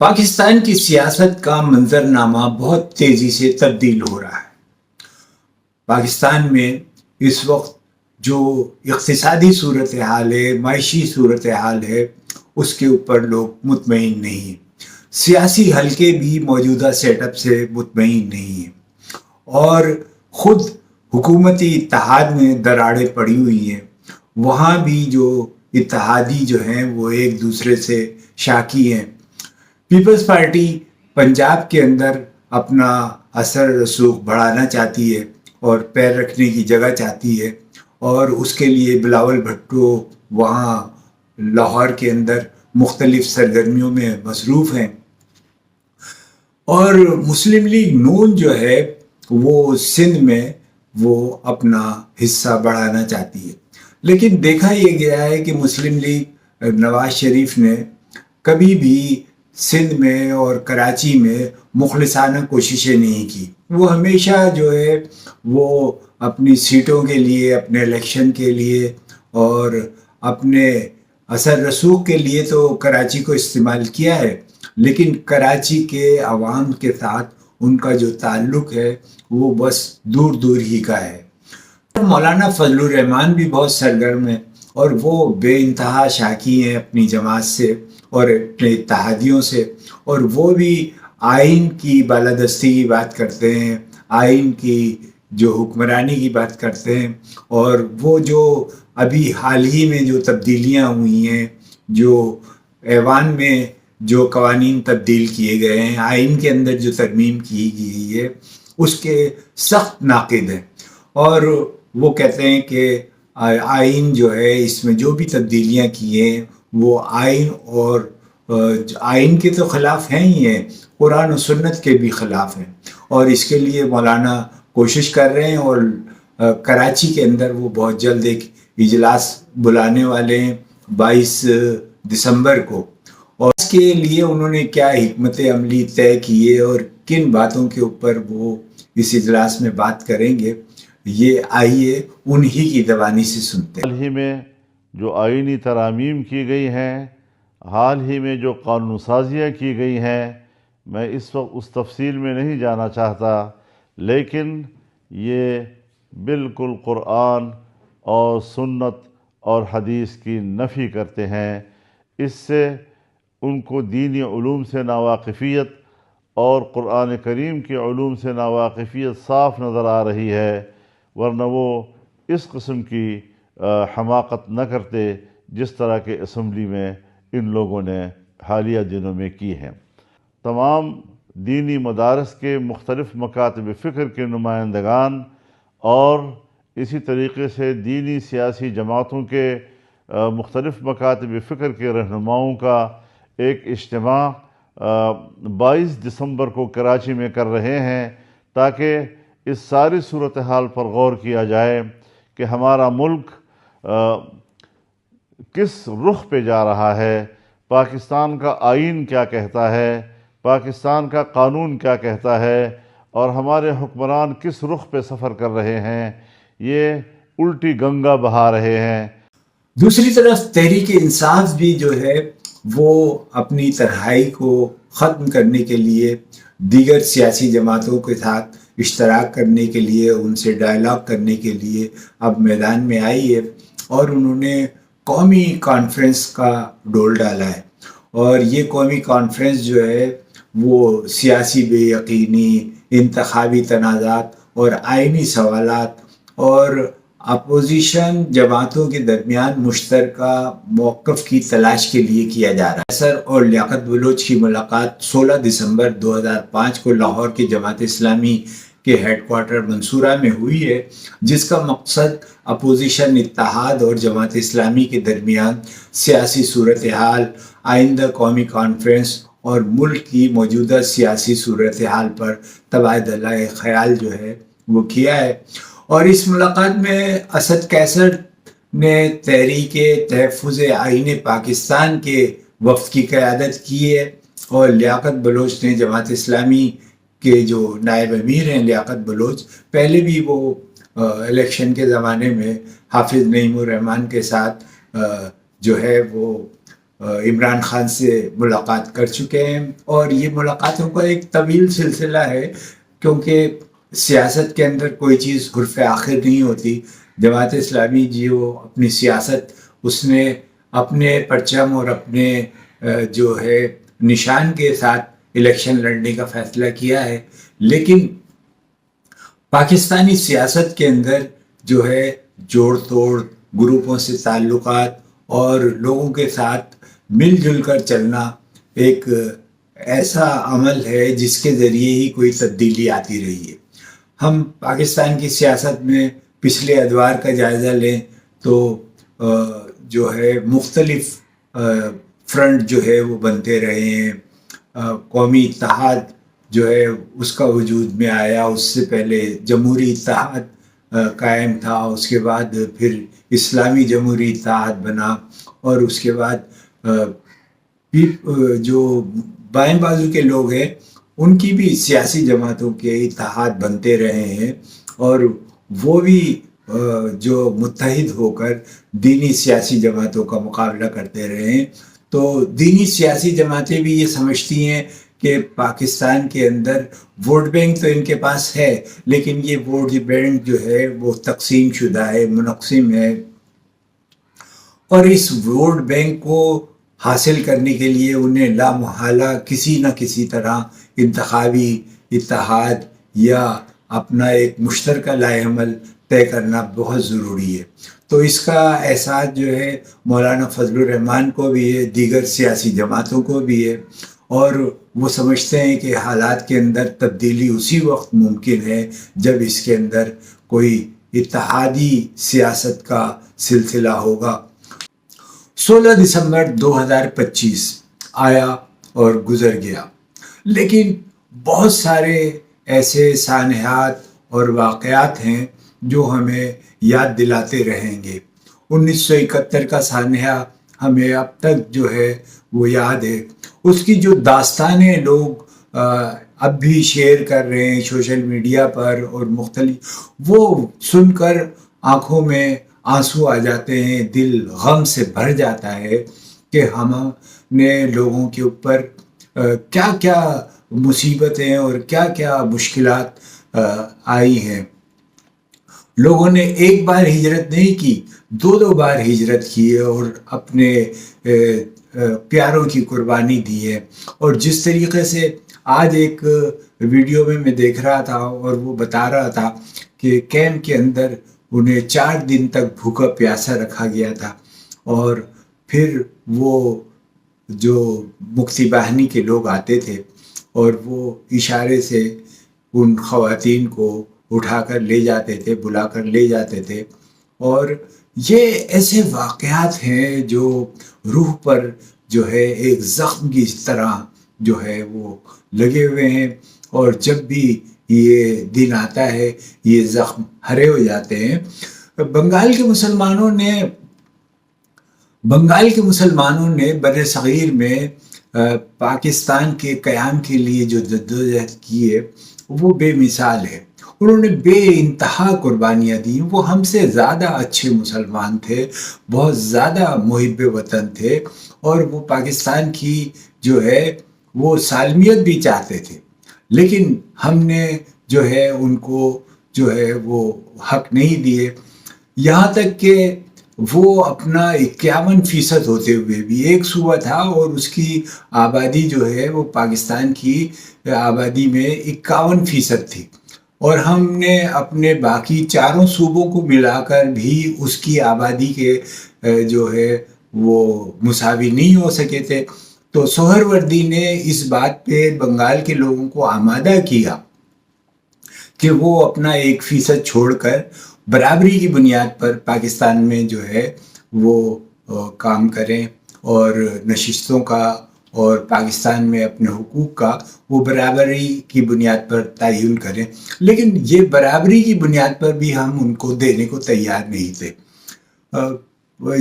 پاکستان کی سیاست کا منظرنامہ بہت تیزی سے تبدیل ہو رہا ہے۔ پاکستان میں اس وقت جو اقتصادی صورتحال ہے، معاشی صورتحال ہے، اس کے اوپر لوگ مطمئن نہیں ہیں۔ سیاسی حلقے بھی موجودہ سیٹ اپ سے مطمئن نہیں ہیں اور خود حکومتی اتحاد میں دراڑیں پڑی ہوئی ہیں۔ وہاں بھی جو اتحادی جو ہیں وہ ایک دوسرے سے شاکی ہیں۔ پیپلز پارٹی پنجاب کے اندر اپنا اثر رسوخ بڑھانا چاہتی ہے اور پیر رکھنے کی جگہ چاہتی ہے، اور اس کے لیے بلاول بھٹو وہاں لاہور کے اندر مختلف سرگرمیوں میں مصروف ہیں، اور مسلم لیگ نون جو ہے وہ سندھ میں وہ اپنا حصہ بڑھانا چاہتی ہے۔ لیکن دیکھا یہ گیا ہے کہ مسلم لیگ نواز شریف نے کبھی بھی سندھ میں اور کراچی میں مخلصانہ کوششیں نہیں کی۔ وہ ہمیشہ جو ہے وہ اپنی سیٹوں کے لیے، اپنے الیکشن کے لیے اور اپنے اثر رسوخ کے لیے تو کراچی کو استعمال کیا ہے، لیکن کراچی کے عوام کے ساتھ ان کا جو تعلق ہے وہ بس دور دور ہی کا ہے۔ مولانا فضل الرحمان بھی بہت سرگرم ہیں اور وہ بے انتہا شاکی ہیں اپنی جماعت سے اور اپنے اتحادیوں سے، اور وہ بھی آئین کی بالادستی کی بات کرتے ہیں، آئین کی جو حکمرانی کی بات کرتے ہیں، اور وہ جو ابھی حال ہی میں جو تبدیلیاں ہوئی ہیں، جو ایوان میں جو قوانین تبدیل کیے گئے ہیں، آئین کے اندر جو ترمیم کی گئی ہے، اس کے سخت ناقد ہیں، اور وہ کہتے ہیں کہ آئین جو ہے اس میں جو بھی تبدیلیاں کی ہیں وہ آئین اور آئین کے تو خلاف ہیں ہی ہیں، قرآن و سنت کے بھی خلاف ہیں، اور اس کے لیے مولانا کوشش کر رہے ہیں، اور کراچی کے اندر وہ بہت جلد ایک اجلاس بلانے والے ہیں 22 دسمبر کو، اور اس کے لیے انہوں نے کیا حکمت عملی طے کیے اور کن باتوں کے اوپر وہ اس اجلاس میں بات کریں گے، یہ آئیے انہی کی زبانی سے سنتے ہیں۔ حال ہی میں جو آئینی ترامیم کی گئی ہیں، حال ہی میں جو قانون سازیاں کی گئی ہیں، میں اس وقت اس تفصیل میں نہیں جانا چاہتا، لیکن یہ بالکل قرآن اور سنت اور حدیث کی نفی کرتے ہیں۔ اس سے ان کو دینی علوم سے ناواقفیت اور قرآن کریم کے علوم سے ناواقفیت صاف نظر آ رہی ہے، ورنہ وہ اس قسم کی حماقت نہ کرتے جس طرح کے اسمبلی میں ان لوگوں نے حالیہ دنوں میں کی ہیں۔ تمام دینی مدارس کے مختلف مکاتب فکر کے نمائندگان اور اسی طریقے سے دینی سیاسی جماعتوں کے مختلف مکاتب فکر کے رہنماؤں کا ایک اجتماع 22 دسمبر کو کراچی میں کر رہے ہیں، تاکہ اس ساری صورتحال پر غور کیا جائے کہ ہمارا ملک کس رخ پہ جا رہا ہے، پاکستان کا آئین کیا کہتا ہے، پاکستان کا قانون کیا کہتا ہے، اور ہمارے حکمران کس رخ پہ سفر کر رہے ہیں، یہ الٹی گنگا بہا رہے ہیں۔ دوسری طرف تحریک انصاف بھی جو ہے وہ اپنی تنہائی کو ختم کرنے کے لیے دیگر سیاسی جماعتوں کے ساتھ اشتراک کرنے کے لیے، ان سے ڈائلاگ کرنے کے لیے اب میدان میں آئی ہے، اور انہوں نے قومی کانفرنس کا ڈول ڈالا ہے، اور یہ قومی کانفرنس جو ہے وہ سیاسی بے یقینی، انتخابی تنازعات اور آئینی سوالات اور اپوزیشن جماعتوں کے درمیان مشترکہ موقف کی تلاش کے لیے کیا جا رہا ہے۔ سر اور لیاقت بلوچ کی ملاقات 16 دسمبر 2005 کو لاہور کی جماعت اسلامی کے ہیڈ کوارٹر منصورہ میں ہوئی ہے، جس کا مقصد اپوزیشن اتحاد اور جماعت اسلامی کے درمیان سیاسی صورتحال، آئندہ قومی کانفرنس اور ملک کی موجودہ سیاسی صورتحال پر تبادلہ خیال جو ہے وہ کیا ہے۔ اور اس ملاقات میں اسد کیسر نے تحریک تحفظ آئین پاکستان کے وفد کی قیادت کی ہے، اور لیاقت بلوچ نے جماعت اسلامی کے جو نائب امیر ہیں لیاقت بلوچ، پہلے بھی وہ الیکشن کے زمانے میں حافظ نعیم الرحمان کے ساتھ جو ہے وہ عمران خان سے ملاقات کر چکے ہیں، اور یہ ملاقاتوں کا ایک طویل سلسلہ ہے، کیونکہ سیاست کے اندر کوئی چیز حرف آخر نہیں ہوتی۔ جماعت اسلامی جو اپنی سیاست، اس نے اپنے پرچم اور اپنے جو ہے نشان کے ساتھ الیکشن لڑنے کا فیصلہ کیا ہے، لیکن پاکستانی سیاست کے اندر جو ہے جوڑ توڑ، گروپوں سے تعلقات اور لوگوں کے ساتھ مل جل کر چلنا ایک ایسا عمل ہے جس کے ذریعے ہی کوئی تبدیلی آتی رہی ہے۔ ہم پاکستان کی سیاست میں پچھلے ادوار کا جائزہ لیں تو جو ہے مختلف فرنٹ جو ہے وہ بنتے رہے ہیں۔ قومی اتحاد جو ہے اس کا وجود میں آیا، اس سے پہلے جمہوری اتحاد قائم تھا، اس کے بعد پھر اسلامی جمہوری اتحاد بنا، اور اس کے بعد جو بائیں بازو کے لوگ ہیں ان کی بھی سیاسی جماعتوں کے اتحاد بنتے رہے ہیں، اور وہ بھی جو متحد ہو کر دینی سیاسی جماعتوں کا مقابلہ کرتے رہے ہیں۔ تو دینی سیاسی جماعتیں بھی یہ سمجھتی ہیں کہ پاکستان کے اندر ووٹ بینک تو ان کے پاس ہے، لیکن یہ ووٹ بینک جو ہے وہ تقسیم شدہ ہے، منقسم ہے، اور اس ووٹ بینک کو حاصل کرنے کے لیے انہیں لامحالہ کسی نہ کسی طرح انتخابی اتحاد یا اپنا ایک مشترکہ لائحہ عمل طے کرنا بہت ضروری ہے۔ تو اس کا احساس جو ہے مولانا فضل الرحمان کو بھی ہے، دیگر سیاسی جماعتوں کو بھی ہے، اور وہ سمجھتے ہیں کہ حالات کے اندر تبدیلی اسی وقت ممکن ہے جب اس کے اندر کوئی اتحادی سیاست کا سلسلہ ہوگا۔ 16 دسمبر 2025 آیا اور گزر گیا، لیکن بہت سارے ایسے سانحات اور واقعات ہیں جو ہمیں یاد دلاتے رہیں گے۔ 1971 کا سانحہ ہمیں اب تک جو ہے وہ یاد ہے، اس کی جو داستانیں لوگ اب بھی شیئر کر رہے ہیں سوشل میڈیا پر اور مختلف، وہ سن کر آنکھوں میں آنسو آ جاتے ہیں، دل غم سے بھر جاتا ہے کہ ہم نے لوگوں کے اوپر کیا کیا مصیبتیں اور کیا کیا مشکلات آئی ہیں۔ لوگوں نے ایک بار ہجرت نہیں کی، دو بار ہجرت کی ہے اور اپنے پیاروں کی قربانی دی ہے۔ اور جس طریقے سے آج ایک ویڈیو میں دیکھ رہا تھا اور وہ بتا رہا تھا کہ کیمپ کے اندر انہیں 4 دن تک بھوکا پیاسا رکھا گیا تھا، اور پھر وہ جو مکتی باہنی کے لوگ آتے تھے اور وہ اشارے سے ان خواتین کو اٹھا کر لے جاتے تھے، بلا کر لے جاتے تھے، اور یہ ایسے واقعات ہیں جو روح پر جو ہے ایک زخم کی طرح جو ہے وہ لگے ہوئے ہیں، اور جب بھی یہ دن آتا ہے یہ زخم ہرے ہو جاتے ہیں۔ بنگال کے مسلمانوں نے بر صغیر میں پاکستان کے قیام کے لیے جو جدوجہد کی ہے وہ بے مثال ہے۔ انہوں نے بے انتہا قربانیاں دیں، وہ ہم سے زیادہ اچھے مسلمان تھے، بہت زیادہ محب وطن تھے، اور وہ پاکستان کی جو ہے وہ سالمیت بھی چاہتے تھے، لیکن ہم نے جو ہے ان کو جو ہے وہ حق نہیں دیے، یہاں تک کہ وہ اپنا 51% ہوتے ہوئے بھی ایک صوبہ تھا اور اس کی آبادی جو ہے وہ پاکستان کی آبادی میں 51% تھی، اور ہم نے اپنے باقی 4 صوبوں کو ملا کر بھی اس کی آبادی کے جو ہے وہ مساوی نہیں ہو سکے تھے۔ تو سہروردی نے اس بات پہ بنگال کے لوگوں کو آمادہ کیا کہ وہ اپنا 1% چھوڑ کر برابری کی بنیاد پر پاکستان میں جو ہے وہ کام کریں، اور نشستوں کا اور پاکستان میں اپنے حقوق کا وہ برابری کی بنیاد پر تعین کریں، لیکن یہ برابری کی بنیاد پر بھی ہم ان کو دینے کو تیار نہیں تھے۔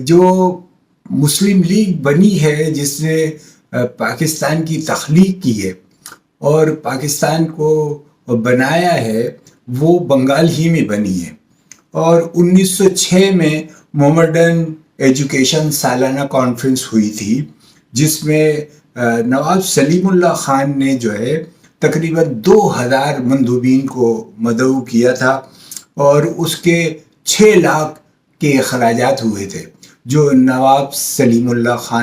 جو مسلم لیگ بنی ہے جس نے پاکستان کی تخلیق کی ہے اور پاکستان کو بنایا ہے، وہ بنگال ہی میں بنی ہے، اور 1906 میں مومڈن ایجوکیشن سالانہ کانفرنس ہوئی تھی، جس میں نواب سلیم اللہ خان نے جو ہے تقریباً 2000 مندوبین کو مدعو کیا تھا، اور اس کے 6 لاکھ کے اخراجات ہوئے تھے جو نواب سلیم اللہ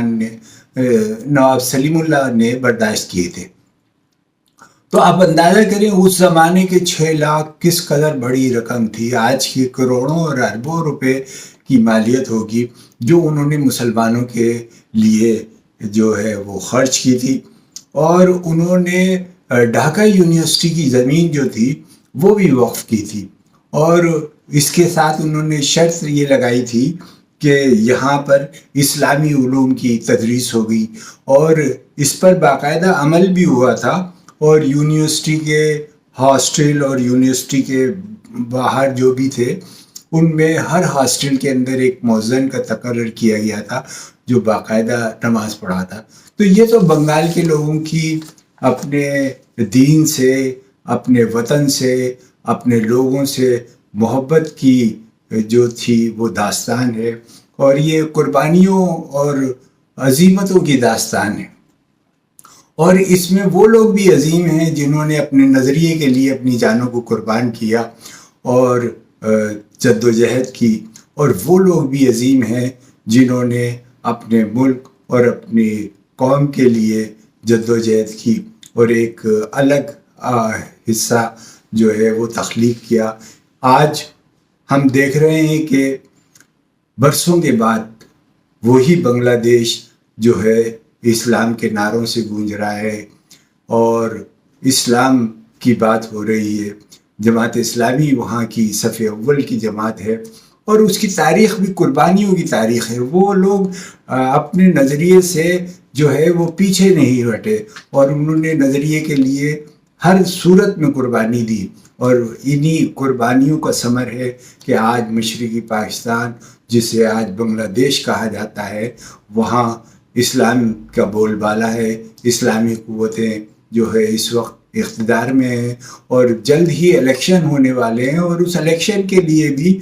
نے برداشت کیے تھے۔ تو آپ اندازہ کریں اس زمانے کے 6 لاکھ کس قدر بڑی رقم تھی، آج کی کروڑوں اور اربوں روپے کی مالیت ہوگی جو انہوں نے مسلمانوں کے لیے جو ہے وہ خرچ کی تھی۔ اور انہوں نے ڈھاکہ یونیورسٹی کی زمین جو تھی وہ بھی وقف کی تھی، اور اس کے ساتھ انہوں نے شرط یہ لگائی تھی کہ یہاں پر اسلامی علوم کی تدریس ہوگی، اور اس پر باقاعدہ عمل بھی ہوا تھا۔ اور یونیورسٹی کے ہاسٹل اور یونیورسٹی کے باہر جو بھی تھے ان میں ہر ہاسٹل کے اندر ایک مؤذن کا تقرر کیا گیا تھا جو باقاعدہ نماز پڑھاتا۔ تو یہ تو بنگال کے لوگوں کی اپنے دین سے، اپنے وطن سے، اپنے لوگوں سے محبت کی جو تھی وہ داستان ہے، اور یہ قربانیوں اور عزیمتوں کی داستان ہے۔ اور اس میں وہ لوگ بھی عظیم ہیں جنہوں نے اپنے نظریے کے لیے اپنی جانوں کو قربان کیا اور جد و جہد کی، اور وہ لوگ بھی عظیم ہیں جنہوں نے اپنے ملک اور اپنی قوم کے لیے جد و جہد کی اور ایک الگ حصہ جو ہے وہ تخلیق کیا۔ آج ہم دیکھ رہے ہیں کہ برسوں کے بعد وہی بنگلہ دیش جو ہے اسلام کے نعروں سے گونج رہا ہے، اور اسلام کی بات ہو رہی ہے۔ جماعت اسلامی وہاں کی صف اول کی جماعت ہے، اور اس کی تاریخ بھی قربانیوں کی تاریخ ہے۔ وہ لوگ اپنے نظریے سے جو ہے وہ پیچھے نہیں ہٹے، اور انہوں نے نظریے کے لیے ہر صورت میں قربانی دی، اور انہی قربانیوں کا ثمر ہے کہ آج مشرقی پاکستان، جسے آج بنگلہ دیش کہا جاتا ہے، وہاں اسلام کا بول بالا ہے۔ اسلامی قوتیں جو ہے اس وقت اقتدار میں ہیں، اور جلد ہی الیکشن ہونے والے ہیں، اور اس الیکشن کے لیے بھی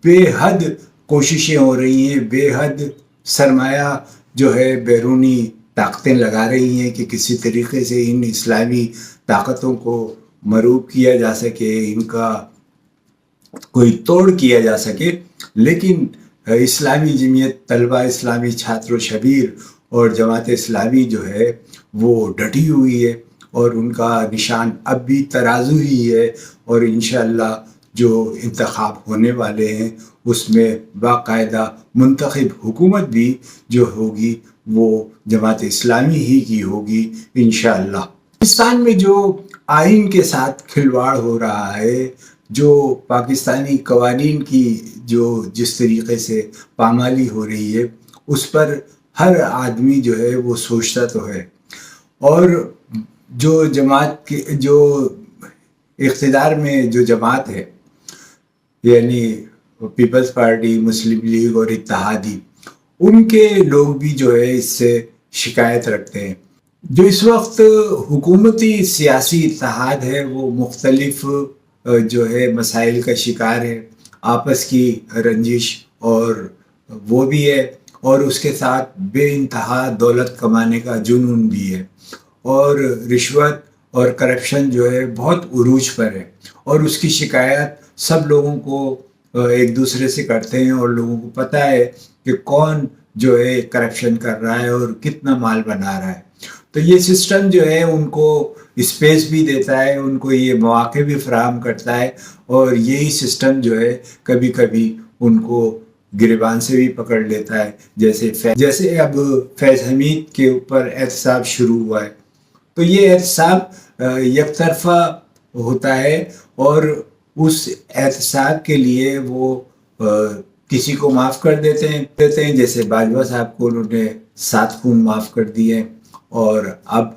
بے حد کوششیں ہو رہی ہیں، بے حد سرمایہ جو ہے بیرونی طاقتیں لگا رہی ہیں کہ کسی طریقے سے ان اسلامی طاقتوں کو مروب کیا جا سکے، ان کا کوئی توڑ کیا جا سکے۔ لیکن اسلامی جمعیت طلبہ، اسلامی چھاتر و شبیر اور جماعت اسلامی جو ہے وہ ڈٹی ہوئی ہے، اور ان کا نشان اب بھی ترازو ہی ہے، اور انشاءاللہ جو انتخاب ہونے والے ہیں اس میں باقاعدہ منتخب حکومت بھی جو ہوگی وہ جماعت اسلامی ہی کی ہوگی انشاءاللہ۔ پاکستان میں جو آئین کے ساتھ کھلواڑ ہو رہا ہے، جو پاکستانی قوانین کی جو جس طریقے سے پامالی ہو رہی ہے، اس پر ہر آدمی جو ہے وہ سوچتا تو ہے۔ اور جو جماعت کے جو اقتدار میں جو جماعت ہے، یعنی پیپلز پارٹی، مسلم لیگ اور اتحادی، ان کے لوگ بھی جو ہے اس سے شکایت رکھتے ہیں۔ جو اس وقت حکومتی سیاسی اتحاد ہے وہ مختلف جو ہے مسائل کا شکار ہے، آپس کی رنجش اور وہ بھی ہے، اور اس کے ساتھ بے انتہا دولت کمانے کا جنون بھی ہے، اور رشوت اور کرپشن جو ہے بہت عروج پر ہے، اور اس کی شکایت سب لوگوں کو ایک دوسرے سے کرتے ہیں، اور لوگوں کو پتہ ہے کہ کون جو ہے کرپشن کر رہا ہے اور کتنا مال بنا رہا ہے۔ تو یہ سسٹم جو ہے ان کو اسپیس بھی دیتا ہے، ان کو یہ مواقع بھی فراہم کرتا ہے، اور یہی سسٹم جو ہے کبھی کبھی ان کو گریبان سے بھی پکڑ لیتا ہے، جیسے اب فیض حمید کے اوپر احتساب شروع ہوا ہے۔ تو یہ احتساب یک طرفہ ہوتا ہے، اور اس احتساب کے لیے وہ کسی کو معاف کر دیتے ہیں، جیسے باجوہ صاحب کو انہوں نے 7 خون معاف کر دیے، اور اب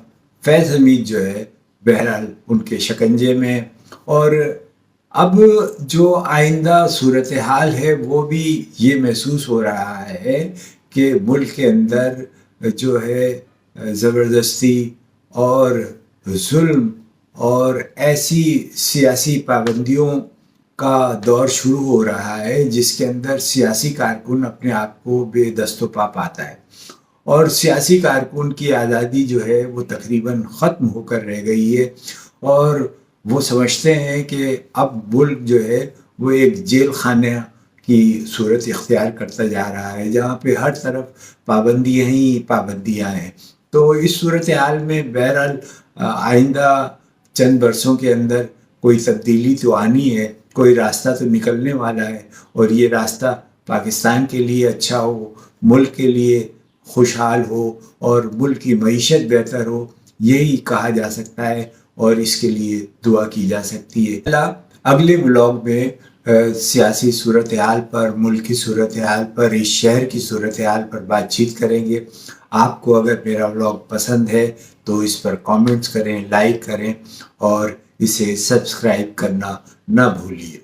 فیض حمید جو ہے بہرحال ان کے شکنجے میں۔ اور اب جو آئندہ صورتحال ہے وہ بھی یہ محسوس ہو رہا ہے کہ ملک کے اندر جو ہے زبردستی اور ظلم اور ایسی سیاسی پابندیوں کا دور شروع ہو رہا ہے جس کے اندر سیاسی کارکن اپنے آپ کو بے دست و پا پاتا ہے، اور سیاسی کارکن کی آزادی جو ہے وہ تقریباً ختم ہو کر رہ گئی ہے، اور وہ سمجھتے ہیں کہ اب ملک جو ہے وہ ایک جیل خانہ کی صورت اختیار کرتا جا رہا ہے، جہاں پہ ہر طرف پابندیاں ہی پابندیاں ہیں۔ تو اس صورتحال میں بہرحال آئندہ چند برسوں کے اندر کوئی تبدیلی تو آنی ہے، کوئی راستہ تو نکلنے والا ہے، اور یہ راستہ پاکستان کے لیے اچھا ہو، ملک کے لیے خوشحال ہو اور ملک کی معیشت بہتر ہو، یہی کہا جا سکتا ہے اور اس کے لیے دعا کی جا سکتی ہے۔ اگلے بلاگ میں سیاسی صورتحال پر، ملکی صورتحال پر، اس شہر کی صورتحال پر بات چیت کریں گے۔ آپ کو اگر میرا ولاگ پسند ہے تو اس پر کامنٹس کریں، لائک کریں اور اسے سبسکرائب کرنا نہ بھولیے۔